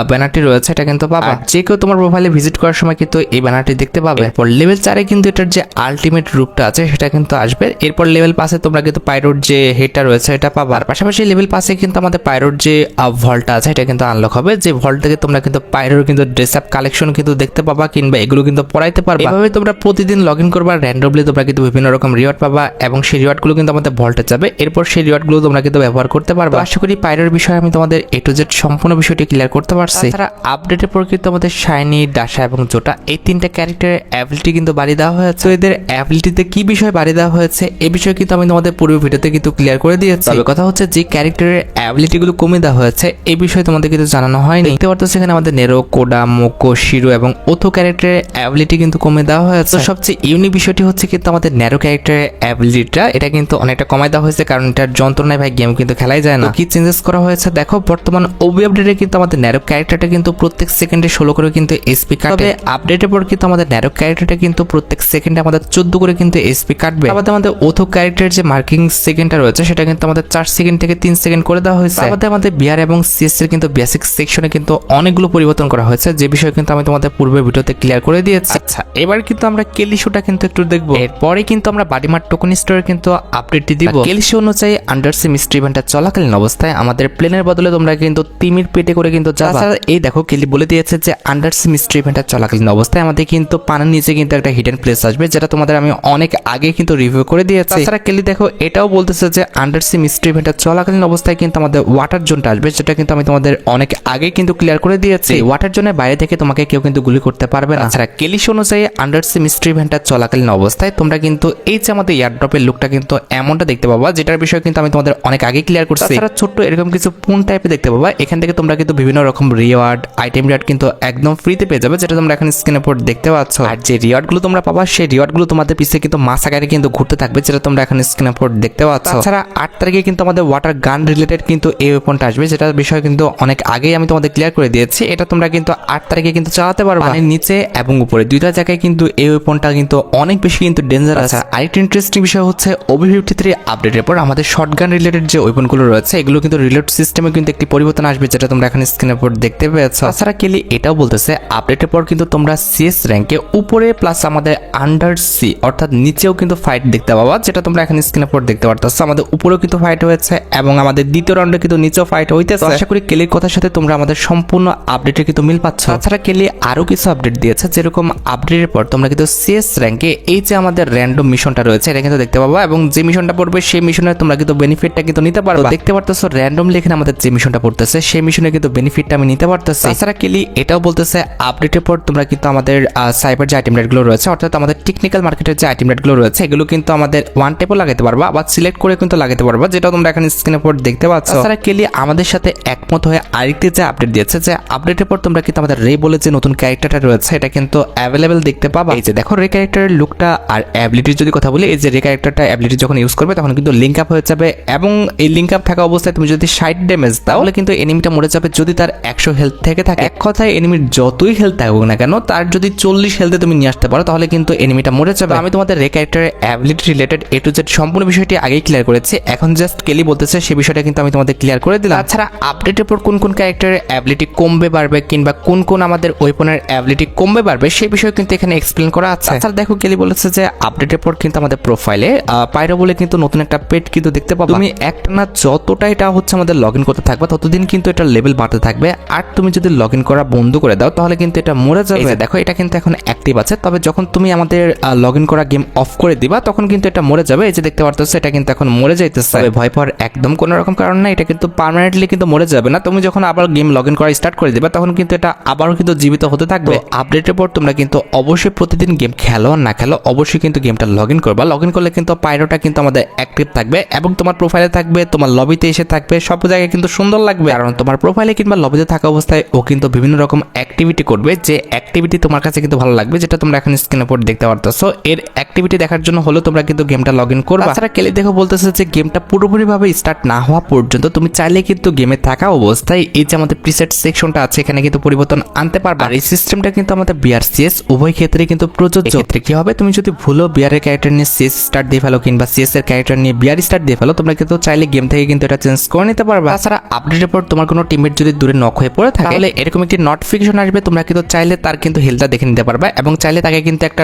ব্যানারটি রয়েছে এটা কিন্তু পাবা। যে কেউ তোমার প্রোফাইলে ভিজিট করার সময় কিন্তু এই ব্যানারটি দেখতে পাবে। পর লেভেল 4-এ কিন্তু এটার যে আলটিমেট রূপটা আছে সেটা কিন্তু আসবে। এরপর লেভেল 5-এ তোমরা কিন্তু পাইরোর যে হেডটা রয়েছে এটা পাবা। আর পাশাপাশি লেভেল 5-এ কিন্তু আমাদের পাইরোর যে ভল্টটা আছে এটা কিন্তু আনলক হবে, যে ভল্ট থেকে তোমরা কিন্তু পাইরোর কিন্তু ড্রেস আপ কালেকশন কিন্তু দেখতে পাবা কিংবা এগুলো কিন্তু পড়াইতে পারবা। এভাবে তোমরা প্রতিদিন লগ ইন করবা, র্যান্ডমলি তোমরা কিন্তু বিভিন্ন রকম রিওয়ার্ড পাবা এবং সেই রিওয়ার্ডগুলো কিন্তু আমাদের ভল্টে যাবে। এরপর সেই রিওয়ার্ডগুলো তোমরা কিন্তু ব্যবহার করতে পারবা। আশা করি পাইরোর বিষয়ে আমি তোমাদের A to Z সম্পূর্ণ বিষয়টি ক্লিয়ার করতে পারছি। তাছাড়া আপডেটের পর কিন্তু আমাদের শাইনি, ডাসা এবং জোটা এই তিনটা ক্যারেক্টারের অ্যাবিলিটি কিন্তু বাড়িয়ে দেওয়া হয়েছে। তো এদের অ্যাবিলিটিতে কি বিষয় বাড়িয়ে দেওয়া হয়েছে এই বিষয়ে কিন্তু আমি তোমাদের পূর্ব ভিডিওতে কিন্তু ক্লিয়ার করে দিয়েছি। তবে কথা হচ্ছে যে ক্যারেক্টারের অ্যাবিলিটিগুলো কমে দেওয়া হয়েছে এই বিষয়ে তোমাদের কিন্তু জানানো হয়নি। দেখতে পারতো সেখানে আমাদের নেরো, কোডা, মোকো, শিরো এবং ওথো ক্যারেক্টারের অ্যাবিলিটি কিন্তু কমে দেওয়া হয়েছে। তো সবচেয়ে ইউনিক বিষয়টি হচ্ছে কিন্তু আমাদের নেরো ক্যারেক্টারের অ্যাবিলিটিটা এটা কিন্তু অনেকটা কমাই দেওয়া হয়েছে, কারণ এটার যন্ত্রণায় ভাই গেম কিন্তু খেলাই যায় না। কি চেঞ্জেস করা হয়েছে দেখো, বর্তমান ওবি আপডেটে কিন্তু আমাদের নেরো ক্যারেক্টারটা কিন্তু প্রত্যেক সেকেন্ডে 16 করে কিন্তু এসপি কাটে। তবে আপডেটের পর কিন্তু আমাদের নেরো ক্যারেক্টারটা কিন্তু প্রত্যেক সেকেন্ডে আমাদের 14 করে কিন্তু এসপি কাটবে। আমাদের ওথো ক্যারেক্টারের যে মার্কিং সেকেন্ডটা রয়েছে সেটা কিন্তু আমাদের 4 সেকেন্ড থেকে 3 সেকেন্ড করে দেওয়া হয়েছে। আমাদের বিআর এবং সিএস এর কিন্তু বেসিক সেকশনে কিন্তু অনেকগুলো পরিবর্তন করা হয়েছে, যে বিষয়ে কিন্তু আমি তোমাদের পূর্বের ভিডিওতে ক্লিয়ার করে দিয়েছি। আচ্ছা, এবার কিন্তু আমরা কেলিশোটা কিন্তু একটু দেখবো। এরপরে কিন্তু আমরা বাডিমার টোকেন স্টোরের কিন্তু আপডেটটি দিব। কেলিশো অনুযায়ী আন্ডারসি মিস্ট্রি ইভেন্টটা চলাকালীন অবস্থায় আমাদের প্লেনের বদলে তোমরা কিন্তু তিমির পেটে করে কিন্তু যাবা। এই দেখো কেলি বলে দিয়েছে যে আন্ডারসি মিস্ট্রি ইভেন্টটা চলাকালীন অবস্থায় আমাদের কিন্তু পানির নিচে কিন্তু একটা হিডেন প্লেস আসবে, যেটা তোমাদের আমি অনেক আগে কিন্তু রিভিউ করে দিয়েছি। তাছাড়া কেলি দেখো এটাও বলতেছে যে আন্ডারসি মিস্ট্রি ইভেন্টটা চলাকালীন অবস্থায় কিন্তু আমাদের ওয়াটার জোনটা আসবে, যেটা কিন্তু আমি তোমাদের অনেক আগে কিন্তু ক্লিয়ার করে দিয়েছি। ওয়াটার জোনের বাইরে থেকে তোমাকে কেউ কিন্তু গুলি করতে পারবে না। তাছাড়া কেলিশ অনুযায়ী আন্ডারসি মিস্ট্রি ইভেন্টটা চলাকালীন অবস্থায় তোমরা কিন্তু এই যে আমাদের এয়ারড্রপের লুকটা কিন্তু এমনটা দেখতে পাবা, যেটার বিষয়ে কিন্তু আমি তোমাদের অনেক আগে ক্লিয়ার করছি। তাছাড়া ছোট্ট এরকম কিছু পুন টাইপে দেখতে পাবা, এখান থেকে তোমরা কিন্তু বিভিন্ন রকম রিওয়ার্ড, আইটেম রিওয়ার্ড কিন্তু একদম ফ্রিতে পেয়ে যাবে, যেটা তোমরা এখন স্ক্রিনের উপর দেখতে পাচ্ছ। আর যে রিওয়ার্ডগুলো তোমরা পাবা সেই রিওয়ার্ডগুলো তোমাদের পিছিয়ে কিন্তু মাস আকারে কিন্তু ঘুরতে থাকবে, যেটা তোমরা এখন স্ক্রিনের উপর দেখতে পাচ্ছ। তাছাড়া 8 তারিখে কিন্তু আমাদের ওয়াটার গান রিলেটেড কিন্তু এই ওয়েপনটা আসবে, যেটার বিষয় কিন্তু অনেক আগেই আমি তোমাদের ক্লিয়ার করে দিয়েছি। এটা তোমরা কিন্তু 8 তারিখে কিন্তু চালাতে পারবে। পানির নিচে এবং উপরে দুইটা জায়গায় কিন্তু এই ওয়েপনটা কিন্তু অনেক বেশি কিন্তু ডেঞ্জার আছে। আরেকটা ইন্টারেস্টিং বিষয় হচ্ছে ওবি 53 আপডেটের পর আমাদের শটগান রিলেটেড যে ওয়েপনগুলো রয়েছে এগুলো কিন্তু রিলোড সিস্টেমে কিন্তু একটি পরিবর্তন আসবে, যেটা তোমরা এখন স্ক্রিনের উপর দেখতে পেয়েছো। তাছাড়া কেলি এটাও বলতেছে আপডেটের পর কিন্তু তোমরা সিএস র্যাঙ্কে উপরে প্লাস আমাদের আন্ডার সি অর্থাৎ নিচেও কিন্তু ফাইট দেখতে পাবা, যেটা তোমরা এখন স্ক্রিনের উপর দেখতে পারতেছো। আমাদের উপরেও কিন্তু ফাইট হয়েছে এবং আমাদের দ্বিতীয় রাউন্ডে কিন্তু নিচেও ফাইট হইতেছে। আশা করি কেলির কথার সাথে তোমরা আমাদের সম্পূর্ণ আপডেটে কিন্তু মিল পাচ্ছ। তাছাড়া কেলি আরো কিছু আপডেট দিয়েছে, যেরকম আপডেটের পর তোমরা কিন্তু সিএস র্যাঙ্কে এই যে আমাদের র্যান্ডম মিশনটা রয়েছে এটা কিন্তু দেখতে পাবা, এবং যে মিশনটা পড়বে সেই মিশনের তোমরা কিন্তু বেনিফিটটা কিন্তু নিতে পারবে। দেখতে পারতেছো র্যান্ডমলি এখানে আমাদের যে মিশনটা পড়তেছে সেই মিশনে কিন্তু বেনিফিটটা আমি নিতে পারতেছি। তাছাড়া কেলি এটাও বলতেছে আপডেটের পর তোমরা কিন্তু আমাদের সাইবার যে আইটেম রেটগুলো রয়েছে অর্থাৎ আমাদের টেকনিক্যাল মার্কেটের যে আইটেম রেটগুলো রয়েছে এগুলো কিন্তু আমাদের ওয়ান টেপও লাগাতে পারবা, আবার সিলেক্ট করে কিন্তু লাগাতে পারবা, যেটা তোমরা এখানে স্ক্রিনের উপর দেখতে পাচ্ছ। তাছাড়া কেলি আমাদের সাথে একমত হয়ে আরেকটি যে আপডেট দিয়েছে, যে আপডেটের পর তোমরা কিন্তু আমাদের রে বলে যে নতুন ক্যারেক্টারটা রয়েছে এটা কিন্তু অ্যাভেলেবেল দেখতে পাবা। এই যে দেখো রে ক্যারেক্টারের লুকটা আর অ্যাবিলিটির যদি কথা বলি, এই যে রে ক্যারেক্টারটা অ্যাবিলিটি যখন ইউজ করবে তখন কিন্তু লিঙ্ক আপ হয়ে যাবে, এবং এই লিঙ্ক আপ থাকা অবস্থায় তুমি যদি 60 ড্যামেজ দাও তাহলে কিন্তু এনিমিটা মরে যাবে যদি তার 100 হেলথ থেকে থাকে। এক কথায় এনিমির যতই হেলথ থাকুক না কেন তার যদি 40 হেলথে তুমি নিয়ে আসতে পারো তাহলে কিন্তু এনিমিটা মরে যাবে। আমি তোমাদের রে ক্যারেক্টারের ability related A to Z সম্পূর্ণ বিষয়টি আগেই ক্লিয়ার করেছি, এখন জাস্ট কেলি বলতেছে সেই বিষয়টা কিন্তু আমি তোমাদের ক্লিয়ার করে দিলাম। তাছাড়া আপডেটের পর কোন কোন ক্যারেক্টারের অ্যাবিলিটি কমবে বাড়বে কিংবা কোন কোন আমাদের ওয়েপনের অ্যাবিলিটি কমবে বাড়বে সেই বিষয়ে কিন্তু এখানে এক্সপ্লেন করা আছে। তাছাড়া দেখো কেলি বলেছে যে আপডেটের পর কিন্তু আমাদের প্রোফাইলে পাইরো বলে কিন্তু নতুন একটা পেট কিন্তু দেখতে পাবো। তুমি একটানা যতটা এটা হচ্ছে আমাদের লগ ইন করতে থাকবে ততদিন কিন্তু এটা লেভেল বাড়তে থাকবে, আর তুমি যদি লগ ইন করা বন্ধ করে দাও তাহলে কিন্তু এটা মরে যাবে। দেখো এটা কিন্তু এখন অ্যাক্টিভ আছে, তবে যখন তুমি আমাদের লগ ইন করা গেম অফ করে দিবা তখন কিন্তু এটা মরে যাবে। এই যে দেখতে পারতেছো এটা কিন্তু এখন মরে যাইতেছে। তবে ভয় পাওয়ার একদম কোনো রকম কারণ নাই, এটা কিন্তু পার্মানেন্টলি কিন্তু মরে যাবে না। তুমি যখন আবার গেম লগ ইন করা স্টার্ট করে দিবা তখন কিন্তু এটা আবারও কিন্তু জীবিত হতে থাকবে। আপডেটের পর তোমরা কিন্তু অবশ্যই প্রতিদিন গেম খেলো না খেলো অবশ্যই কিন্তু গেমটা লগ ইন করবা। লগ ইন করলে কিন্তু পাইরোটা কিন্তু আমাদের অ্যাক্টিভ থাকবে এবং তোমার প্রোফাইলে থাকবে, তোমার লবিতে এসে থাকবে, সব জায়গায় কিন্তু সুন্দর লাগবে। কারণ তোমার প্রোফাইলে কিংবা লবিতে থাকা অবস্থায় ও কিন্তু বিভিন্ন রকম অ্যাক্টিভিটি করবে, যে অ্যাক্টিভিটি তোমার কাছে কিন্তু ভালো লাগবে, যেটা তোমরা এখন স্ক্রিনের উপর দেখতে পারতেছো। এর অ্যাক্টিভিটি দেখার জন্য হলো তোমরা কিন্তু গেমটা লগ ইন করবা। তাছাড়া কেলি দেখো বলতেছে যে গেমটা পুরোপুরিভাবে স্টার্ট না হওয়া পর্যন্ত তুমি চাইলে কিন্তু গেমে থাকা অবস্থায় এই যে আমাদের প্রিসেট সেকশনটা আছে এখানে কিন্তু পরিবর্তন আনতে পারবা। আর এই সিস্টেমটা কিন্তু আমাদের বিআর সিএস উভয় ক্ষেত্রে কিন্তু প্রযোজ্য। ক্ষেত্রে কি হবে, তুমি যদি ভুলো বিআর এর ক্যারেক্টার নিয়ে সিএস স্টার্ট দিয়ে ফেলো কিংবা সিএস এর ক্যারেক্টার নিয়ে বিআর স্টার্ট দিয়ে ফেলো, তোমরা কিন্তু চাইলে গেম থেকে কিন্তু এটা চেঞ্জ করে নিতে পারবা। তাছাড়া আপডেটের পর তোমার কোনো টিমমেট যদি দূরে নক হয়ে পড়ে থাকে তাহলে এরকম একটি নোটিফিকেশন আসবে, তোমরা কিন্তু চাইলে তার কিন্তু হেলথটা দেখে নিতে পারবা এবং চাইলে তাকে কিন্তু একটা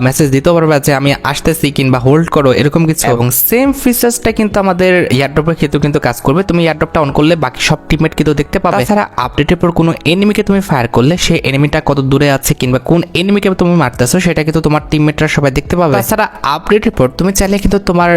মেসেজ দিতে পারবা যে আমি আসতেছি কিংবা হোল্ড করো এরকম কিছু, এবং সেম ফিচার্সটা কিন্তু আমাদের এয়ারড্রপের ক্ষেত্রেও কিন্তু কাজ করবে। তুমি এয়ারড্রপটা অন করলে বাকি সব টিমমেট কিন্তু দেখতে পাবে। তাছাড়া আপডেটের পর কোনো এনিমিকে তুমি ফায়ার করলে সেই এনিমিটা কত দূরে আছে কিংবা কোন এনিমিকে তুমি মারতেছো সেটা কিন্তু তোমার টিমমেটরা সবাই দেখতে পাবে। তাছাড়া আপডেটের পর তুমি চাইলে কিন্তু তোমার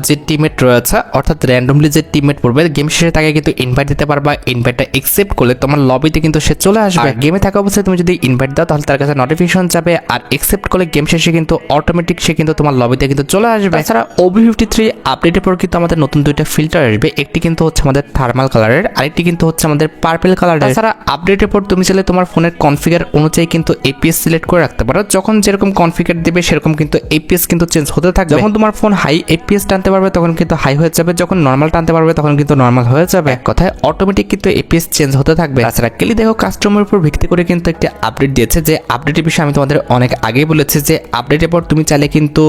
যে টিমমেট রয়েছে অর্থাৎ র্যান্ডমলি যে টিমমেট পড়বে গেম শেষে তাকে কিন্তু ইনভাইট দিতে পারবা। ইনভাইটটা অ্যাকসেপ্ট করলে তোমার লবিতে কিন্তু সে চলে আসবে। গেমে থাকা অবস্থায় তুমি যদি ইনভাইট দাও তাহলে তার কাছে নোটিফিকেশন যাবে, আর অ্যাকসেপ্ট করলে গেম শেষে কিন্তু অটোমেটিক সে কিন্তু তোমার লবিতে কিন্তু চলে আসবে। তাছাড়া OB53 আপডেটের পর কিন্তু আমাদের নতুন দুইটা ফিল্টার আসবে, একটি কিন্তু হচ্ছে আমাদের থার্মাল কালারের, আরেকটি কিন্তু হচ্ছে আমাদের পার্পল কালারের। তাছাড়া আপডেটের পর তুমি চাইলে তোমার ফোনের কনফিগার অনুযায়ী কিন্তু APS সিলেক্ট করে রাখতে পারো। যখন যেরকম কনফিগার দেবে সেরকম কিন্তু APS কিন্তু চেঞ্জ হতে থাকবে। যখন তোমার ফোন হাই APS টানতে পারবে তখন কিন্তু হাই হয়ে যাবে, যখন নর্মাল টানতে পারবে তখন কিন্তু নর্মাল হয়ে যাবে। এক কথায় অটোমেটিক কিন্তু APS চেঞ্জ হতে থাকবে। তাছাড়া কেলি দেখো কাস্টমারের উপর ভিত্তি করে কিন্তু একটা আপডেট দিয়েছে, যে আপডেটের বিষয়ে আমি তোমাদের অনেক আগেই বলেছি যে আপডেটের পর তুমি চাইলে কিন্তু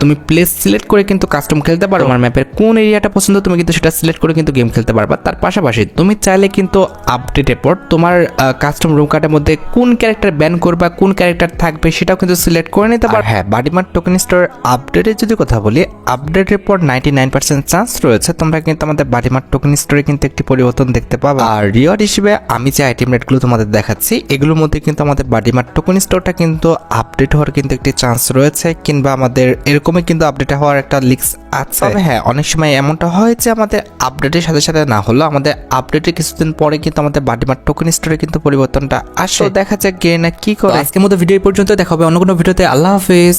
তুমি প্লেস সিলেক্ট করে কিন্তু কাস্টম খেলতে পারো। তোমার ম্যাপের কোন এরিয়াটা পছন্দ তুমি কিন্তু সেটা সিলেক্ট করে কিন্তু গেম খেলতে পারবা। তার পাশাপাশি তুমি চাইলে কিন্তু আপডেটের পর তোমার কাস্টম রুম কার্ডের মধ্যে কোন ক্যারেক্টার ব্যান করবা, কোন ক্যারেক্টার থাকবে সেটাও কিন্তু সিলেক্ট করে নিতে পারো। হ্যাঁ, বাডিমার্ট টোকেন স্টোর আপডেটের যদি কথা বলি, আপডেটের পর 99% চান্স রয়েছে তোমরা কিন্তু আমাদের বাডিমার্ট টোকেন স্টোরে কিন্তু একটি পরিবর্তন দেখতে পাবে। আর রিওয়ার্ড হিসেবে আমি যে আইটেম রেটগুলো তোমাদের দেখাচ্ছি এগুলোর মধ্যে কিন্তু আমাদের বাডিমার্ট টোকেন স্টোরটা কিন্তু আপডেট হওয়ার কিন্তু একটি চান্স রয়েছে, কিংবা আমাদের এরকমই কিন্তু আপডেট হওয়ার একটা লিক্স আছে। তবে হ্যাঁ, অনেক সময় এমনটা হয় যে আমাদের আপডেটের সাথে সাথে না হলো আমাদের আপডেটের কিছুদিন পরে কিন্তু আমাদের বাডিমার্ট টোকেন স্টোরে কিন্তু পরিবর্তনটা আসে। দেখা যাক গে না কি করে। আজকের মতো ভিডিও পর্যন্ত দেখা হবে অন্য কোনো ভিডিওতে। আল্লাহ হাফেজ।